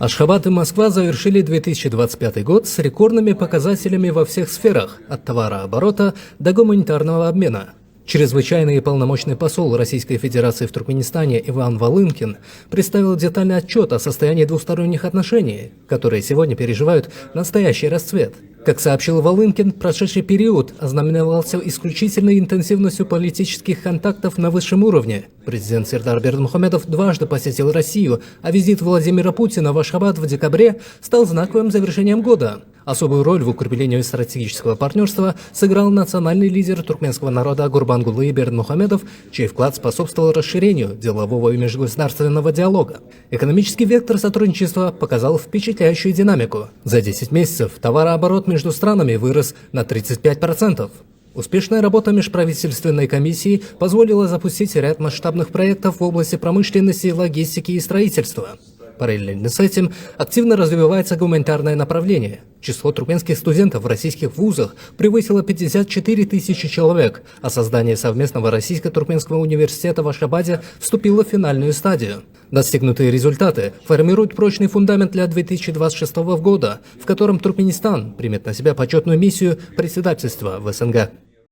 Ашхабад и Москва завершили 2025 год с рекордными показателями во всех сферах, от товарооборота до гуманитарного обмена. Чрезвычайный и полномочный посол Российской Федерации в Туркменистане Иван Волынкин представил детальный отчет о состоянии двусторонних отношений, которые сегодня переживают настоящий расцвет. Как сообщил Волынкин, прошедший период ознаменовался исключительной интенсивностью политических контактов на высшем уровне. Президент Сердар Бердымухамедов дважды посетил Россию, а визит Владимира Путина в Ашхабад в декабре стал знаковым завершением года. Особую роль в укреплении стратегического партнерства сыграл национальный лидер туркменского народа Гурбангулы Бердымухамедов, чей вклад способствовал расширению делового и межгосударственного диалога. Экономический вектор сотрудничества показал впечатляющую динамику. За 10 месяцев товарооборот между странами вырос на 35%. Успешная работа межправительственной комиссии позволила запустить ряд масштабных проектов в области промышленности, логистики и строительства. Параллельно с этим активно развивается гуманитарное направление. Число туркменских студентов в российских вузах превысило 54 тысячи человек, а создание совместного российско-туркменского университета в Ашхабаде вступило в финальную стадию. Достигнутые результаты формируют прочный фундамент для 2026 года, в котором Туркменистан примет на себя почетную миссию председательства в СНГ.